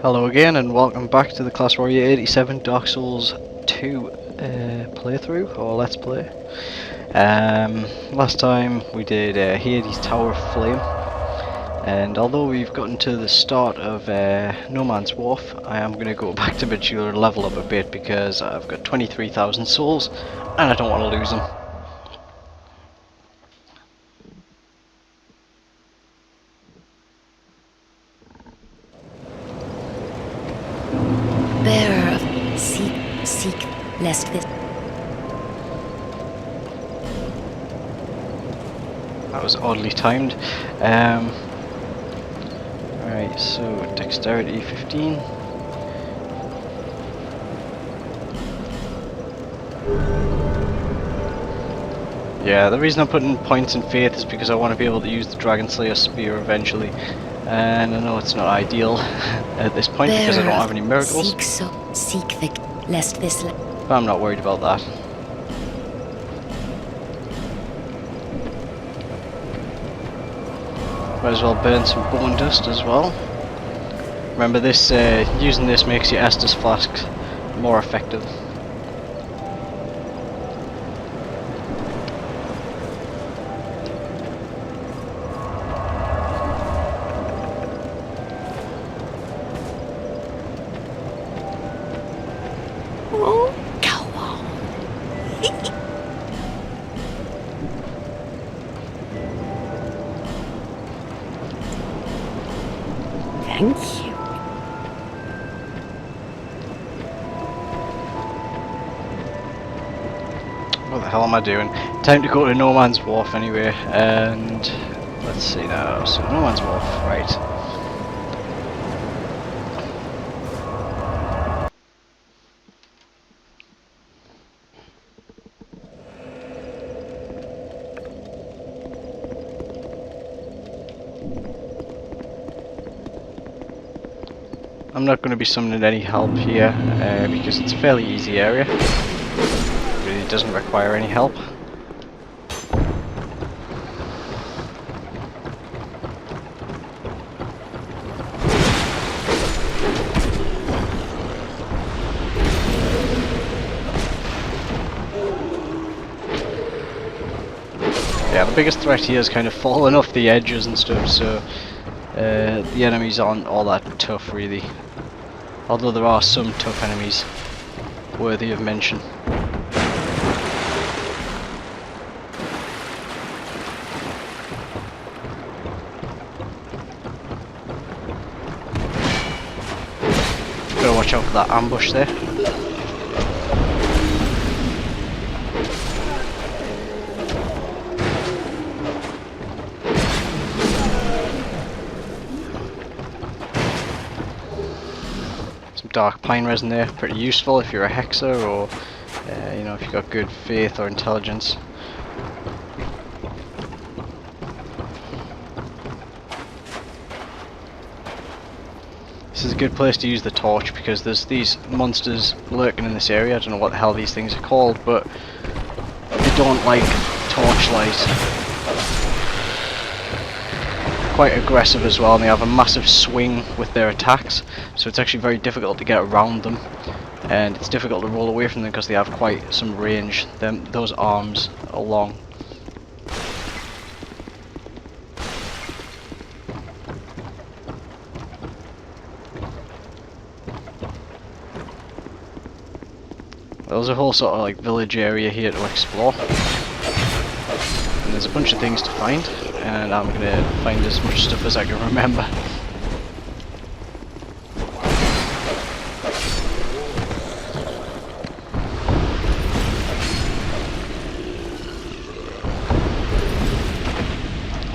Hello again and welcome back to the Class Warrior 87 Dark Souls 2 playthrough, or Let's Play. Last time we did Hades Tower of Flame, and although we've gotten to the start of No Man's Wharf, I am going to go back to Bachelor and level up a bit because I've got 23,000 souls and I don't want to lose them. Bearer of seek, lest this. That was oddly timed. Alright, so dexterity 15. Yeah, the reason I'm putting points in faith is because I want to be able to use the Dragon Slayer spear eventually. And I know it's not ideal at this point because I don't have any miracles. Seek the lest this. But I'm not worried about that. Might as well burn some bone dust as well. Remember this, using this makes your Estus flasks more effective. Oh, go on. Thank you. What the hell am I doing? Time to go to No Man's Wharf anyway, and let's see now. So No Man's Wharf, right. I'm not going to be summoning any help here because it's a fairly easy area. It really doesn't require any help. Yeah, the biggest threat here is kind of falling off the edges and stuff, so the enemies aren't all that tough really. Although there are some tough enemies worthy of mention. Gotta watch out for that ambush there. Dark pine resin there, pretty useful if you're a hexer or you know, if you've got good faith or intelligence. This is a good place to use the torch because there's these monsters lurking in this area. I don't know what the hell these things are called, but they don't like torchlight. Quite aggressive as well, and they have a massive swing with their attacks, so it's actually very difficult to get around them, and it's difficult to roll away from them because they have quite some range. Those arms are long. There's a whole sort of like village area here to explore, and there's a bunch of things to find, and I'm gonna find as much stuff as I can remember.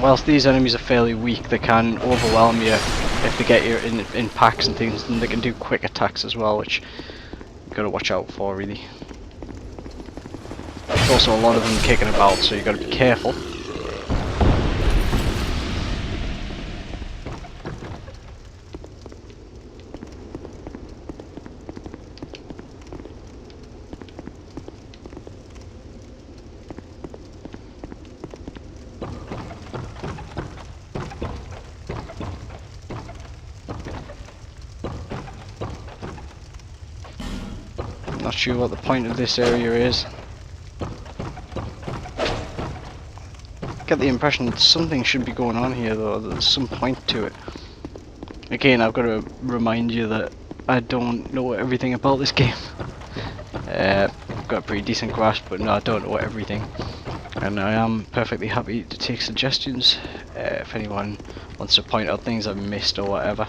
Whilst these enemies are fairly weak, they can overwhelm you if they get you in packs and things, and they can do quick attacks as well, which you gotta watch out for really. There's also a lot of them kicking about, so you gotta be careful. Not sure what the point of this area is. Get the impression that something should be going on here though, that there's some point to it. Again, I've got to remind you that I don't know everything about this game. I've got a pretty decent grasp, but no, I don't know everything. And I am perfectly happy to take suggestions if anyone wants to point out things I've missed or whatever.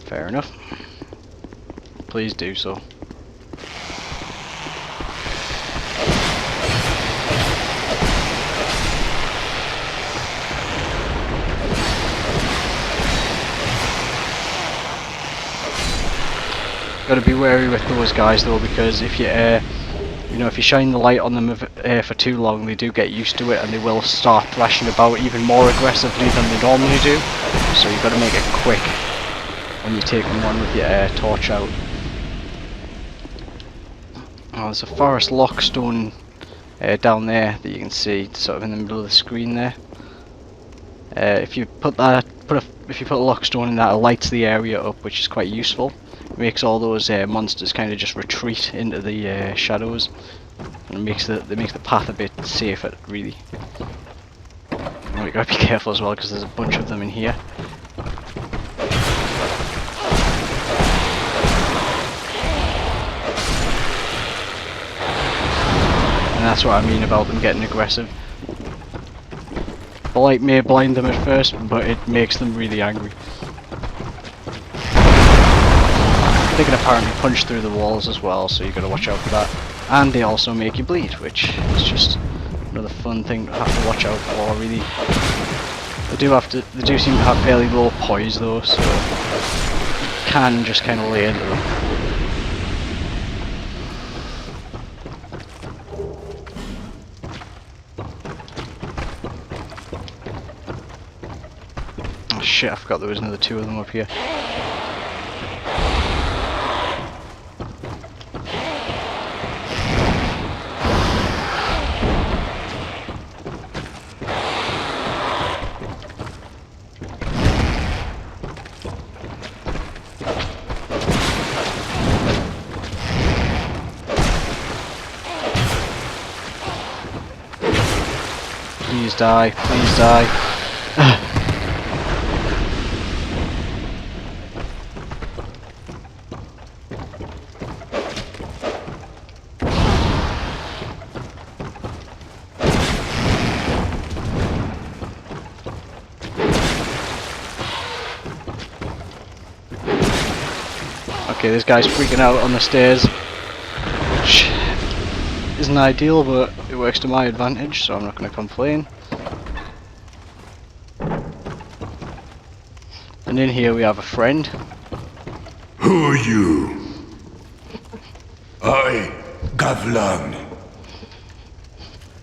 Fair enough. Please do so. Got to be wary with those guys though, because if you you know, if you shine the light on them for too long, they do get used to it and they will start thrashing about even more aggressively than they normally do. So you've got to make it quick when you take them on with your torch out. Oh, there's a forest lockstone down there that you can see, sort of in the middle of the screen there. If you put a lockstone in that, it lights the area up, which is quite useful. It makes all those monsters kind of just retreat into the shadows, and it makes the path a bit safer, really. Oh, you gotta be careful as well because there's a bunch of them in here. And that's what I mean about them getting aggressive. The light may blind them at first, but it makes them really angry. They can apparently punch through the walls as well, so you've got to watch out for that. And they also make you bleed, which is just another fun thing to have to watch out for, really. They do seem to have fairly low poise though, so you can just kind of lay into them. Oh shit, I forgot there was another two of them up here. Please die, please die. Okay, this guy's freaking out on the stairs, which isn't ideal, but it works to my advantage, so I'm not going to complain. And in here we have a friend. Who are you? I, Gavlan.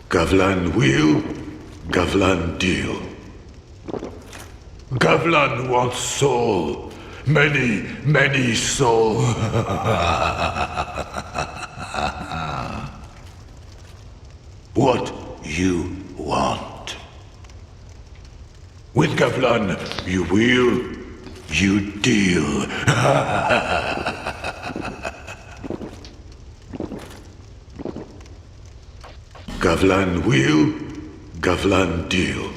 Gavlan will, Gavlan deal. Gavlan wants soul. Many, many soul. What you want? With Gavlan, you will, you deal. Gavlan will, Gavlan deal.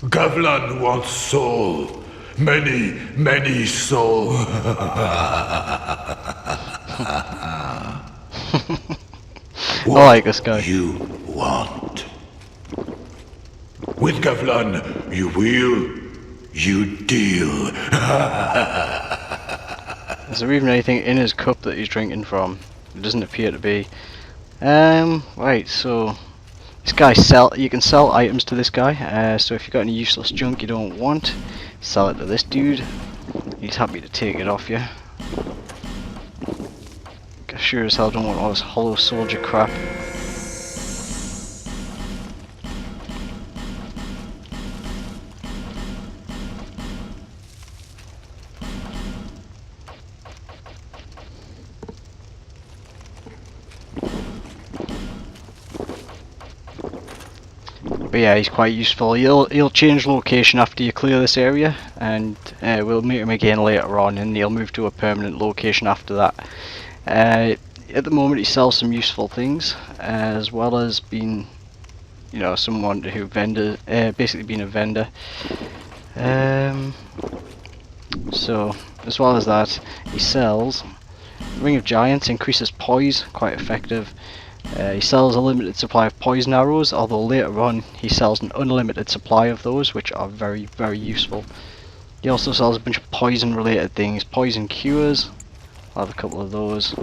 Gavlan wants soul. Many, many soul. I like this guy. You want? With Gavlan, you will, you deal. Is there even anything in his cup that he's drinking from? It doesn't appear to be. Right, so this guy you can sell items to this guy, so if you've got any useless junk you don't want, sell it to this dude. He's happy to take it off you. I sure as hell don't want all this hollow soldier crap. But yeah, he's quite useful. He'll change location after you clear this area, and we'll meet him again later on, and he'll move to a permanent location after that. At the moment he sells some useful things, as well as being, you know, someone who basically being a vendor. So, as well as that, he sells Ring of Giants, increases poise, quite effective. He sells a limited supply of poison arrows, although later on he sells an unlimited supply of those, which are very, very useful. He also sells a bunch of poison related things, poison cures, I'll have a couple of those,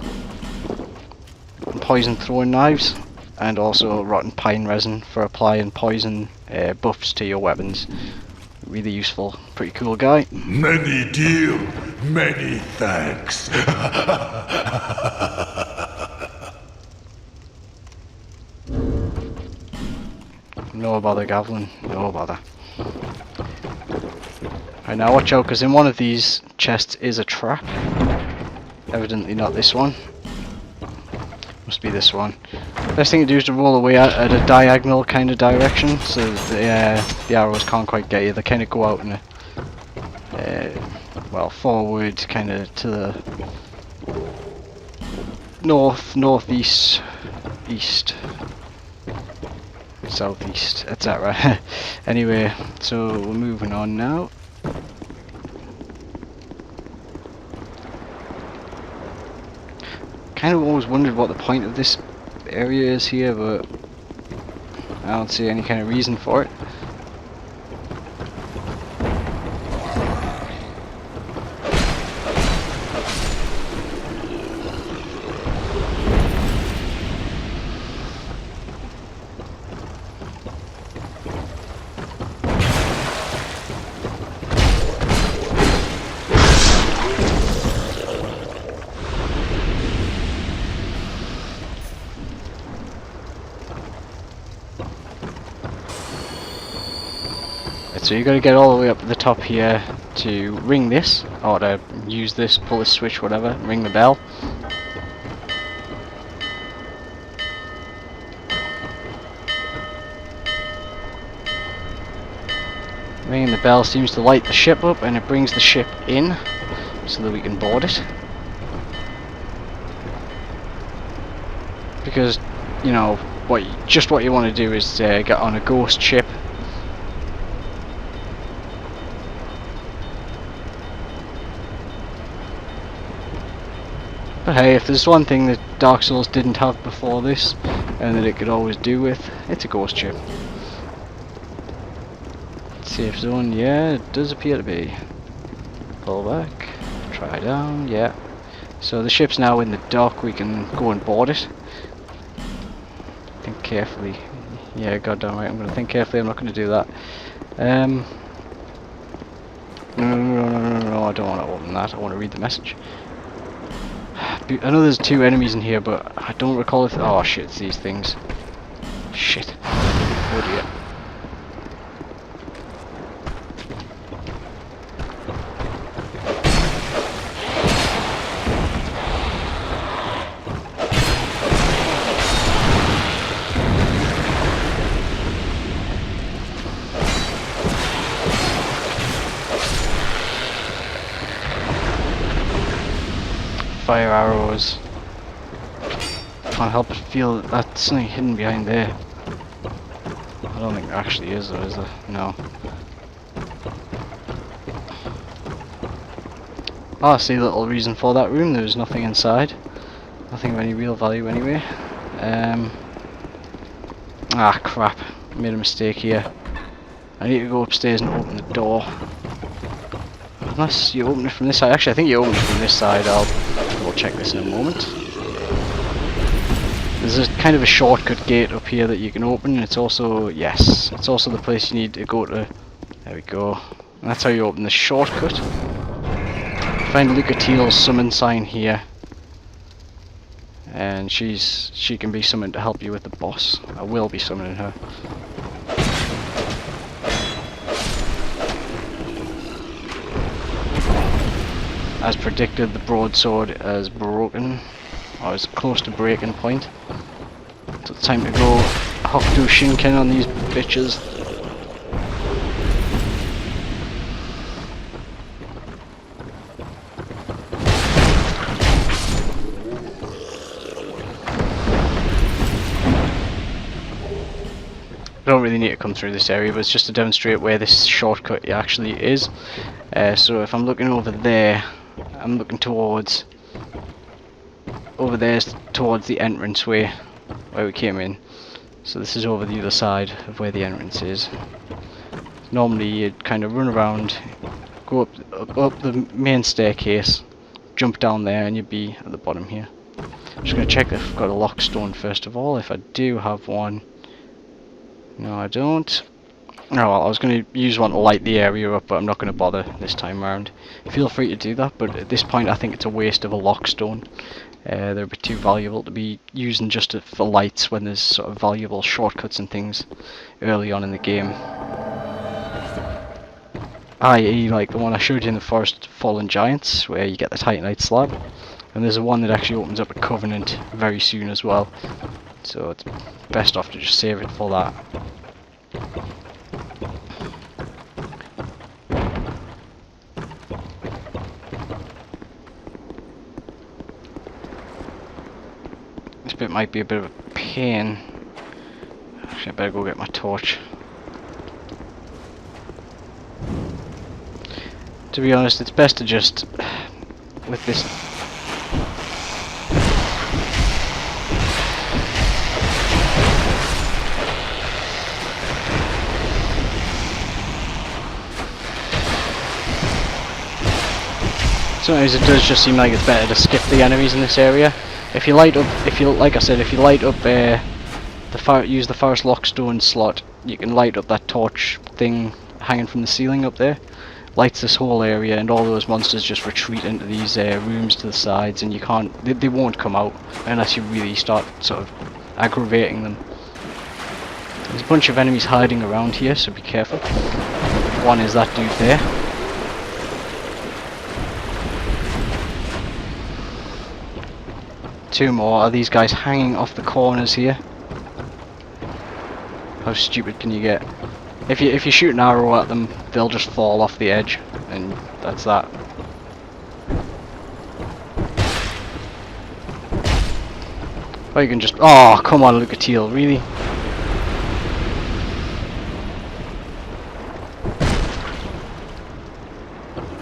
and poison throwing knives, and also rotten pine resin for applying poison buffs to your weapons. Really useful, pretty cool guy. Many deal, many thanks. No bother, Gavlin, no bother. Right, now watch out, because in one of these chests is a trap. Evidently not this one. Must be this one. Best thing to do is to roll away at a diagonal kind of direction, so the arrows can't quite get you. They kind of go out in a well, forward, kind of to the north, northeast, east, southeast, etc. Anyway, so we're moving on now. Kind of always wondered what the point of this area is here, but I don't see any kind of reason for it. So you got to get all the way up to the top here to ring this, or to use this, pull this switch, whatever, ring the bell. Ringing the bell seems to light the ship up, and it brings the ship in so that we can board it. Because, you know, what you want to do is get on a ghost ship. But hey, if there's one thing that Dark Souls didn't have before this, and that it could always do with, it's a ghost ship. Safe zone, yeah, it does appear to be. Pull back, try down, yeah. So the ship's now in the dock, we can go and board it. Think carefully. Yeah, goddamn right, I'm going to think carefully, I'm not going to do that. No, I don't want to open that, I want to read the message. I know there's two enemies in here, but I don't recall if... Oh shit, it's these things. Shit. Oh dear. Fire arrows. Can't help but feel that that's something hidden behind there. I don't think there actually is, though, is there? No. Ah, I see a little reason for that room. There's nothing inside. Nothing of any real value anyway. Ah, crap. Made a mistake here. I need to go upstairs and open the door. Unless you open it from this side. Actually, I think you open it from this side. I'll check this in a moment. There's a kind of a shortcut gate up here that you can open. It's also, yes, it's also the place you need to go to. There we go. And that's how you open the shortcut. Find Lucatiel's summon sign here, and she can be summoned to help you with the boss. I will be summoning her. As predicted, the broadsword is broken, or is close to breaking point. So it's time to go Hokuto Shinken on these bitches. really need to come through this area, but it's just to demonstrate where this shortcut actually is. So if I'm looking over there, I'm looking towards over there towards the entranceway where we came in. So this is over the other side of where the entrance is. Normally you'd kind of run around, go up the main staircase, jump down there, and you'd be at the bottom here. I'm just going to check if I've got a lockstone first of all. If I do have one. No, I don't. Oh, well, I was going to use one to light the area up, but I'm not going to bother this time around. Feel free to do that, but at this point I think it's a waste of a lockstone. They're a bit too valuable to be using just for lights when there's sort of valuable shortcuts and things early on in the game. I.e. like the one I showed you in the Forest Fallen Giants, where you get the Titanite slab. And there's one that actually opens up a Covenant very soon as well. So it's best off to just save it for that. This bit might be a bit of a pain. Actually, I better go get my torch. To be honest, it's best to just, with this... Sometimes it does just seem like it's better to skip the enemies in this area. If you light up, like I said, if you light up use the Forest Lockstone slot, you can light up that torch thing hanging from the ceiling up there. Lights this whole area, and all those monsters just retreat into these rooms to the sides, and you can't, they won't come out unless you really start sort of aggravating them. There's a bunch of enemies hiding around here, so be careful. One is that dude there. Two more are these guys hanging off the corners here. How stupid can you get? If you shoot an arrow at them, they'll just fall off the edge, and that's that. Or you can just... Oh, come on, Lucatiel, really?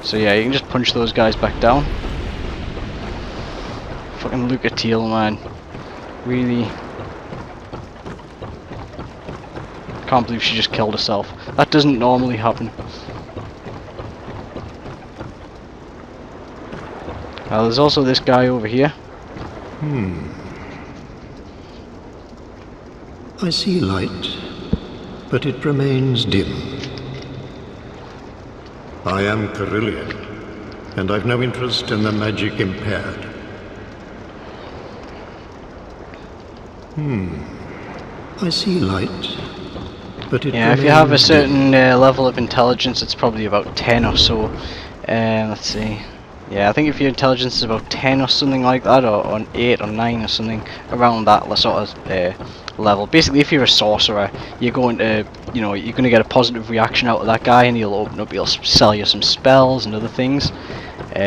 So yeah, you can just punch those guys back down. Fucking Lucatiel, man. Really? Can't believe she just killed herself. That doesn't normally happen. There's also this guy over here. I see light, but it remains dim. I am Carillion, and I've no interest in the magic impaired. I see light, but it Yeah, if you have a remains certain level of intelligence, it's probably about 10 or so. Let's see. Yeah, I think if your intelligence is about 10 or something like that, or 8 or 9 or something, around that sort of level. Basically, if you're a sorcerer, you're going to, you're going to get a positive reaction out of that guy, and he'll open up, he'll sell you some spells and other things.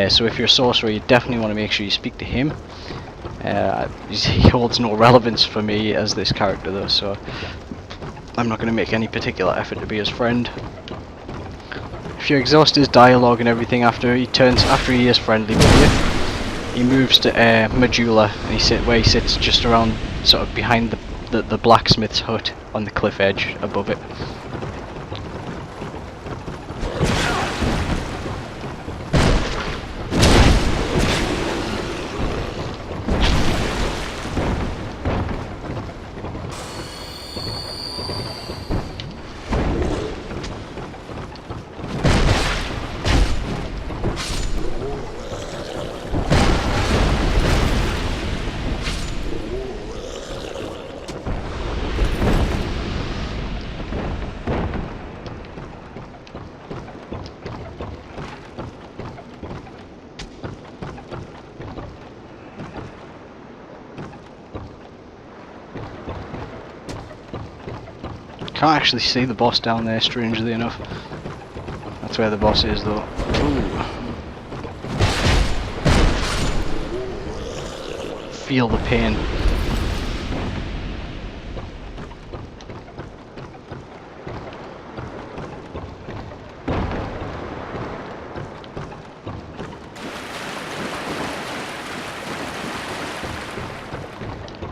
So if you're a sorcerer, you definitely want to make sure you speak to him. He holds no relevance for me as this character though, so I'm not going to make any particular effort to be his friend. If you exhaust his dialogue and everything after he is friendly with you, he moves to Majula, and where he sits just around, sort of behind the blacksmith's hut on the cliff edge above it. Can't actually see the boss down there, strangely enough. That's where the boss is though. Ooh. Feel the pain.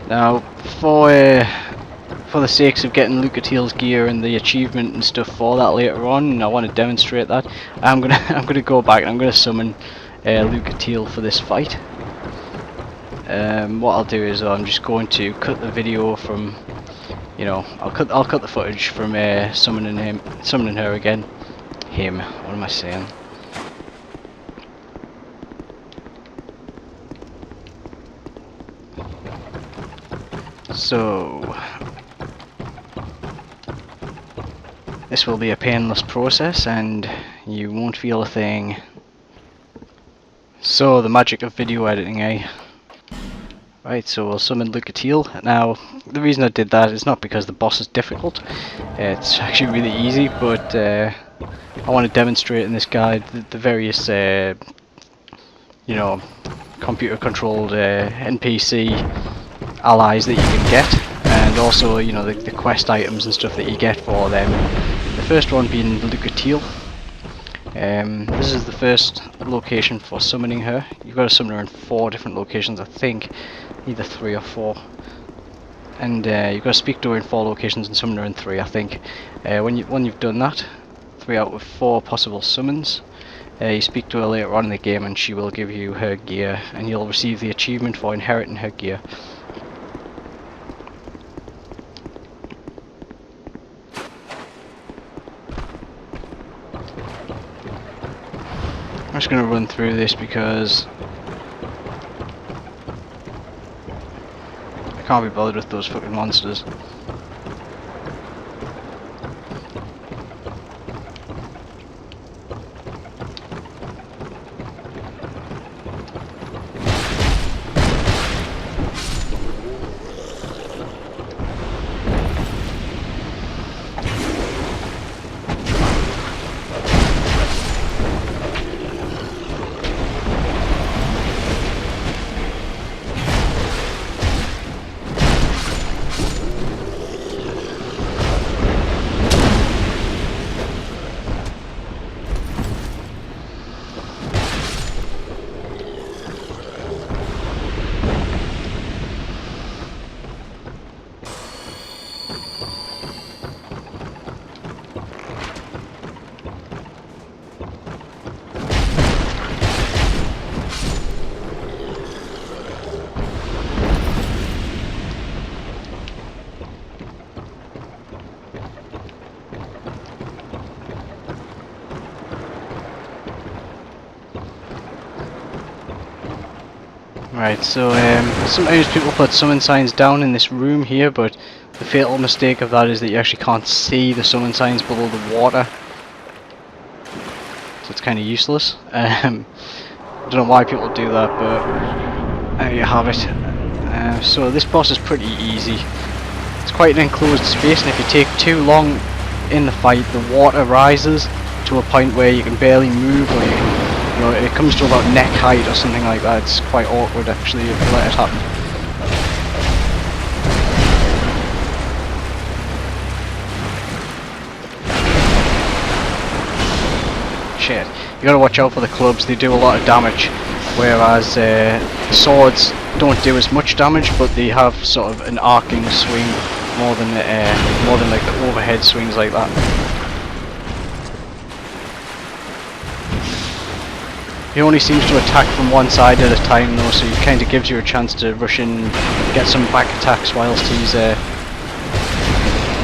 Now, for the sakes of getting Lucatiel's gear and the achievement and stuff for that later on, and I want to demonstrate that, I'm gonna I'm gonna go back and I'm gonna summon Lucatiel for this fight. What I'll do is I'm just going to cut the video from, you know, I'll cut the footage from summoning her again. Him. What am I saying? So this will be a painless process and you won't feel a thing. So the magic of video editing, eh? Right, so we'll summon Lucatiel. Now, the reason I did that is not because the boss is difficult. It's actually really easy, but I want to demonstrate in this guide the various, you know, computer-controlled NPC allies that you can get, and also, you know, the quest items and stuff that you get for them. The first one being Lucatiel. This is the first location for summoning her. You've got to summon her in 4 different locations, I think, either 3 or 4. And you've got to speak to her in 4 locations and summon her in 3, I think. When you've done that, 3 out of 4 possible summons, you speak to her later on in the game and she will give you her gear, and you'll receive the achievement for inheriting her gear. I'm just going to run through this because I can't be bothered with those fucking monsters. Right, so sometimes people put summon signs down in this room here, but the fatal mistake of that is that you actually can't see the summon signs below the water. So it's kind of useless. I don't know why people do that, but there you have it. So this boss is pretty easy. It's quite an enclosed space, and if you take too long in the fight, the water rises to a point where you can barely move, or you know, it comes to about neck height or something like that. It's quite awkward actually if you let it happen. Shit. You gotta watch out for the clubs, they do a lot of damage, whereas the swords don't do as much damage, but they have sort of an arcing swing more than like the overhead swings like that. He only seems to attack from one side at a time though, so it kind of gives you a chance to rush in and get some back attacks whilst he's there.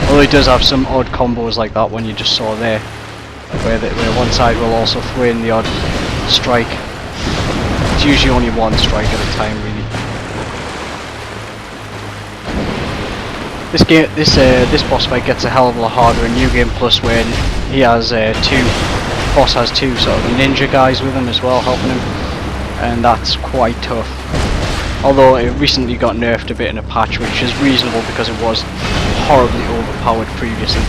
Although he does have some odd combos like that one you just saw there, where one side will also throw in the odd strike. It's usually only one strike at a time really. This boss fight gets a hell of a lot harder in New Game Plus when he has boss has 2 sort of ninja guys with him as well, helping him, and that's quite tough. Although it recently got nerfed a bit in a patch, which is reasonable because it was horribly overpowered previously.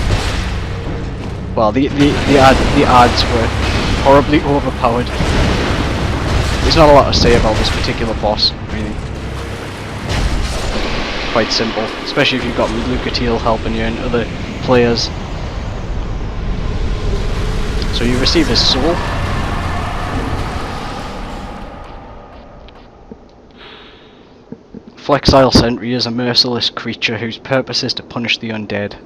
Well, the ads were horribly overpowered. There's not a lot to say about this particular boss, really. Quite simple, especially if you've got Lucatiel helping you and other players. So you receive his soul. Flexile Sentry is a merciless creature whose purpose is to punish the undead.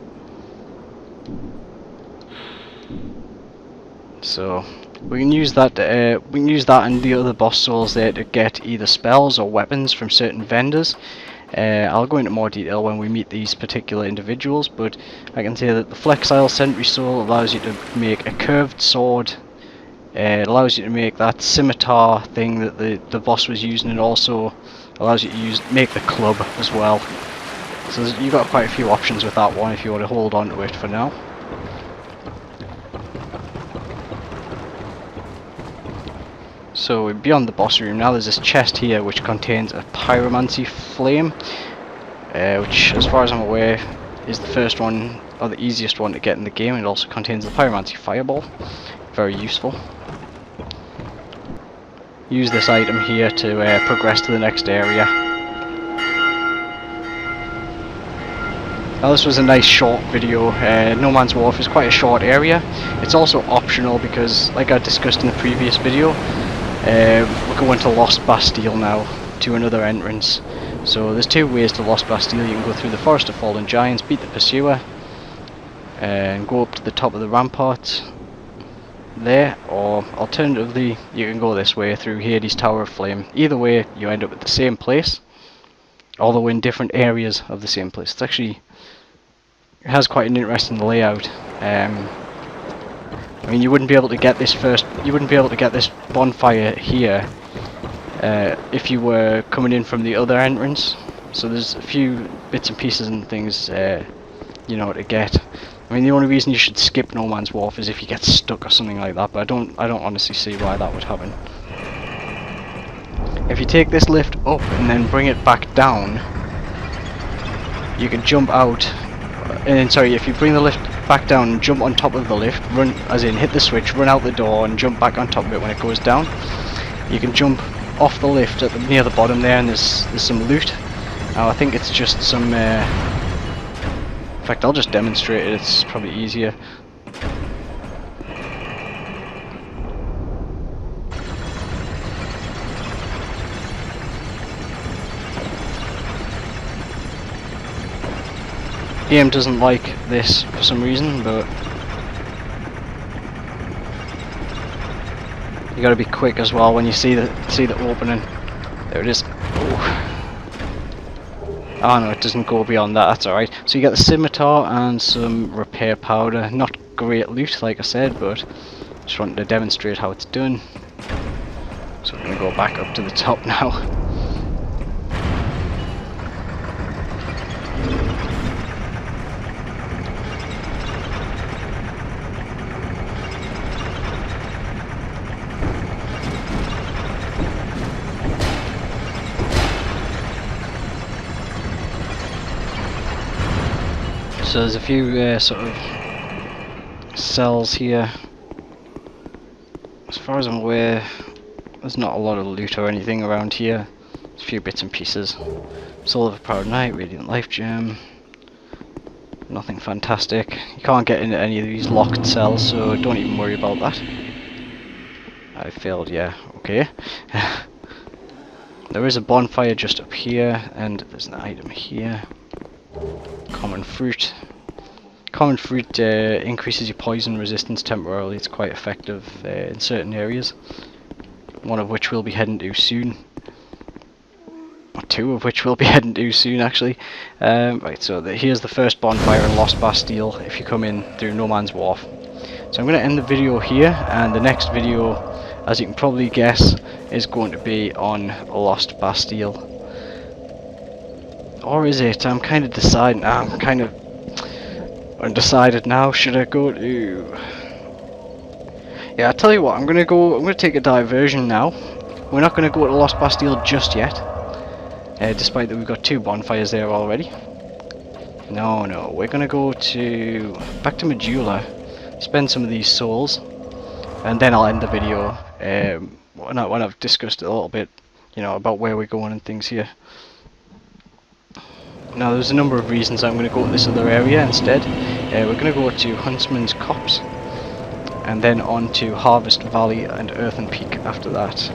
So we can use that. And the other boss souls there to get either spells or weapons from certain vendors. I'll go into more detail when we meet these particular individuals, but I can say that the Flexile Sentry soul allows you to make a curved sword. It allows you to make that scimitar thing that the boss was using, and also allows you to make the club as well. So you've got quite a few options with that one if you want to hold on to it for now. So beyond the boss room now, there's this chest here which contains a pyromancy flame, which as far as I'm aware is the first one, or the easiest one to get in the game. It also contains the pyromancy fireball, very useful. Use this item here to progress to the next area. Now this was a nice short video. No Man's Wharf is quite a short area. It's also optional because, like I discussed in the previous video, we're going to Lost Bastille now, to another entrance. So there's two ways to Lost Bastille. You can go through the Forest of Fallen Giants, beat the pursuer, and go up to the top of the ramparts there, or alternatively you can go this way through Hades' Tower of Flame. Either way you end up at the same place, although in different areas of the same place. It's actually, it has quite an interesting layout. I mean, you wouldn't be able to get this bonfire here if you were coming in from the other entrance. So there's a few bits and pieces and things you know, to get. I mean, the only reason you should skip No Man's Wharf is if you get stuck or something like that, but I don't honestly see why that would happen. If you take this lift up and then bring it back down, you can jump out. And sorry, if you bring the lift back down and jump on top of the lift, run, as in hit the switch, run out the door and jump back on top of it when it goes down, you can jump off the lift at near the bottom there, and there's some loot. Now I think it's just some in fact, I'll just demonstrate it, it's probably easier. Game doesn't like this for some reason, but you gotta be quick as well when you see the opening. There it is. Oh. Oh no, it doesn't go beyond that, that's alright. So you get the scimitar and some repair powder. Not great loot, like I said, but just wanted to demonstrate how it's done. So we're going to go back up to the top now. So there's a few sort of cells here. As far as I'm aware, there's not a lot of loot or anything around here. There's a few bits and pieces. Soul of a Proud Knight, Radiant Life Gem. Nothing fantastic. You can't get into any of these locked cells, so don't even worry about that. I failed, yeah, okay. There is a bonfire just up here, and there's an item here. Common fruit. Common fruit increases your poison resistance temporarily. It's quite effective in certain areas. One of which we'll be heading to soon. Or two of which we'll be heading to soon, actually. Right, so here's the first bonfire in Lost Bastille if you come in through No Man's Wharf. So I'm going to end the video here, and the next video, as you can probably guess, is going to be on Lost Bastille. Or is it? I'm kind of deciding. I'm kind of undecided now. Should I go to? Yeah, I'll tell you what. I'm gonna take a diversion now. We're not gonna go to Lost Bastille just yet, despite that we've got two bonfires there already. No, we're gonna go back to Medulla, spend some of these souls, and then I'll end the video when I've discussed a little bit, you know, about where we're going and things here. Now there's a number of reasons I'm going to go to this other area instead. We're going to go to Huntsman's Copse, and then on to Harvest Valley and Earthen Peak after that.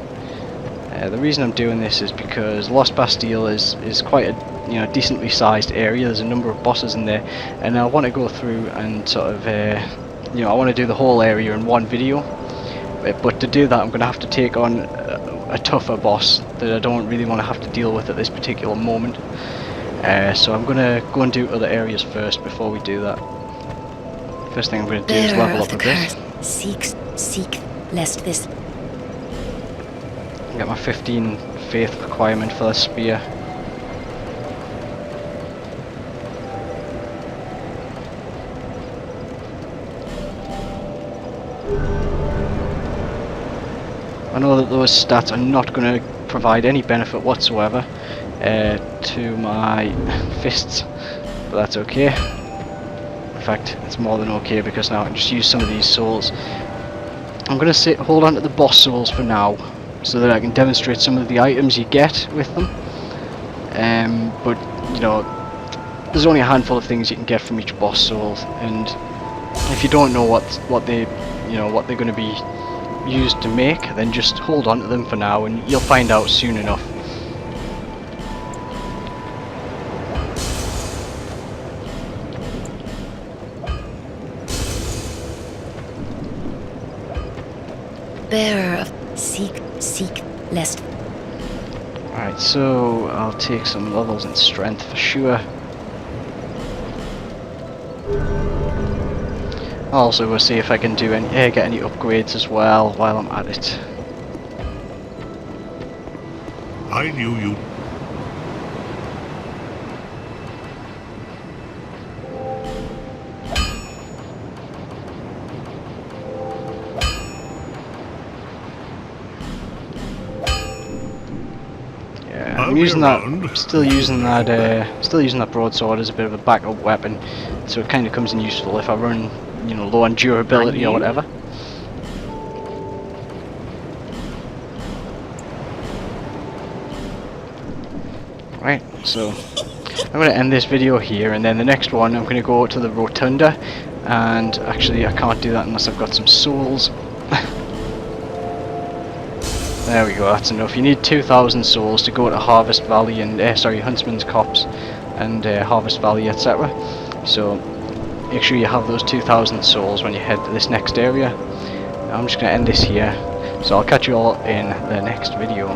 The reason I'm doing this is because Lost Bastille is quite a decently sized area. There's a number of bosses in there, and I want to go through and sort of I want to do the whole area in one video. But to do that, I'm going to have to take on a tougher boss that I don't really want to have to deal with at this particular moment. So I'm going to go and do other areas first before we do that. First thing I'm going to do is level up a bit. Seek, lest this. Get my 15 faith requirement for the spear. I know that those stats are not going to provide any benefit whatsoever to my fists, but that's okay. In fact, it's more than okay, because now I can just use some of these souls. I'm going to hold on to the boss souls for now, so that I can demonstrate some of the items you get with them. But there's only a handful of things you can get from each boss soul, and if you don't know what they're going to be used to make, then just hold on to them for now, and you'll find out soon enough. Bearer of seek, lest. Alright, so I'll take some levels in strength for sure. Also, we'll see if I can do get any upgrades as well while I'm at it. I knew you. I'm using that, still using that broadsword as a bit of a backup weapon, so it kind of comes in useful if I run, low on durability or whatever. Right, so I'm going to end this video here, and then the next one I'm going to go to the Rotunda, and actually I can't do that unless I've got some souls. There we go, that's enough. You need 2,000 souls to go to Harvest Valley and Huntsman's Copse and Harvest Valley, etc. So make sure you have those 2,000 souls when you head to this next area. I'm just going to end this here, so I'll catch you all in the next video.